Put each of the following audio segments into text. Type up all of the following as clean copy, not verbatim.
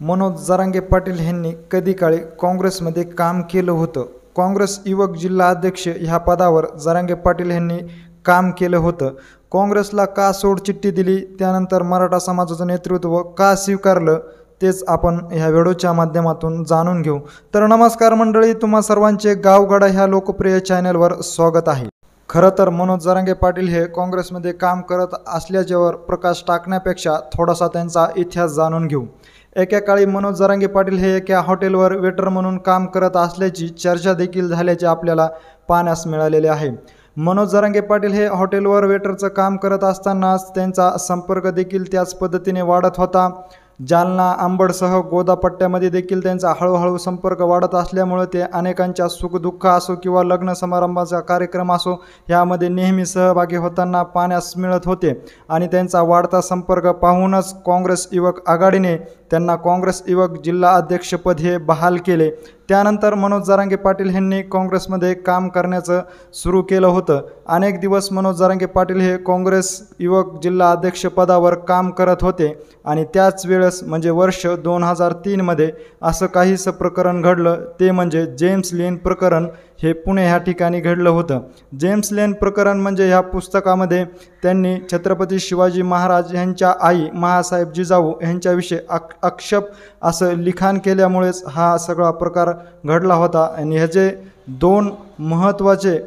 मनोज जरांगे पाटील यांनी कधी काळी काँग्रेसमध्ये काम केलं होतं। काँग्रेस युवक जिल्हा अध्यक्ष ह्या पदावर जरांगे पाटील यांनी काम केलं होतं। काँग्रेसला का सोडचिठ्ठी दिली, त्यानंतर मराठा समाजाचं नेतृत्व का स्वीकारलं, तेच आपण ह्या व्हिडिओच्या माध्यमातून जाणून घेऊ। तर नमस्कार मंडळी, तुम्हा सर्वांचे गावगाडा ह्या लोकप्रिय चॅनलवर स्वागत आहे। खरं तर मनोज जरांगे पाटील हे काँग्रेसमध्ये काम करत असल्याच्यावर प्रकाश टाकण्यापेक्षा थोडासा त्यांचा इतिहास जाणून घेऊ। एका काळी मनोज जरांगे पाटील हे एका हॉटेलवर वेटर म्हणून काम करत असल्याची चर्चा देखील झाल्याचे आपल्याला पाहण्यास मिळालेले आहे। मनोज जरांगे पाटील हे हॉटेलवर वेटरचं काम करत असतानाच त्यांचा संपर्क देखील त्याच पद्धतीने वाढत होता। जालना, अंबडसह गोदापट्ट्यामध्ये देखील त्यांचा हळूहळू संपर्क वाढत असल्यामुळे ते अनेकांच्या सुखदुःख असो किंवा लग्न समारंभाचा कार्यक्रम असो यामध्ये नेहमी सहभागी होताना पाहण्यास मिळत होते। आणि त्यांचा वाढता संपर्क पाहूनच काँग्रेस युवक आघाडीने त्यांना काँग्रेस युवक जिल्हा अध्यक्षपद हे बहाल केले। त्यानंतर मनोज जरांगे पाटील यांनी काँग्रेसमध्ये काम करण्याचं सुरू केलं होतं। अनेक दिवस मनोज जरांगे पाटील हे काँग्रेस युवक जिल्हा अध्यक्षपदावर काम करत होते आणि त्याच वेळेस म्हणजे वर्ष 2003 मध्ये असं काहीसं प्रकरण घडलं, ते म्हणजे जेम्स लेन प्रकरण हे पुणे ह्या ठिकाणी घडलं होतं। जेम्स लेन प्रकरण म्हणजे ह्या पुस्तकामध्ये त्यांनी छत्रपती शिवाजी महाराज यांच्या आई महासाहेब जिजाऊ यांच्याविषयी आक्षेप असं लिखाण केल्यामुळेच हा सगळा प्रकार घडला होता। आणि ह्याचे दोन महत्त्वाचे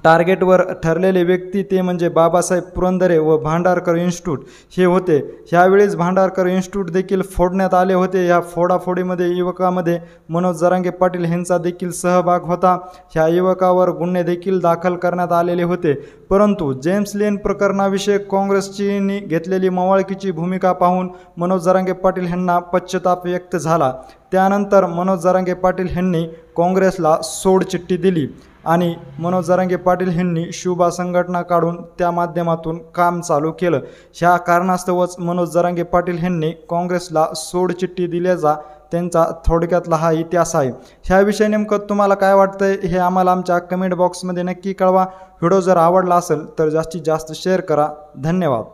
टार्गेटवर ठरलेले व्यक्ती ते म्हणजे बाबासाहेब पुरंदरे व भांडारकर इन्स्टिट्यूट हे होते। ह्यावेळेस भांडारकर इन्स्टिट्यूट देखील फोडण्यात आले होते। या फोडाफोडीमध्ये युवकामध्ये मनोज जरांगे पाटील यांचा देखील सहभाग होता। ह्या युवकावर गुन्हे देखील दाखल करण्यात आलेले होते। परंतु जेम्स लेन प्रकरणाविषयी काँग्रेसची घेतलेली मवाळकीची भूमिका पाहून मनोज जरांगे पाटील यांना पश्चाताप व्यक्त झाला। त्यानंतर मनोज जरांगे पाटील यांनी काँग्रेसला सोडचिठ्ठी दिली आणि मनोज जरांगे पाटील यांनी शुभा संघटना काढून त्या माध्यमातून काम चालू केलं। ह्या कारणास्तवच मनोज जरांगे पाटील यांनी काँग्रेसला सोडचिठ्ठी दिल्याचा त्यांचा थोडक्यातला हा इतिहास आहे। ह्याविषयी नेमकं तुम्हाला काय वाटतंय हे आम्हाला आमच्या कमेंट बॉक्समध्ये नक्की कळवा। व्हिडिओ जर आवडला असेल तर जास्तीत जास्त शेअर करा। धन्यवाद।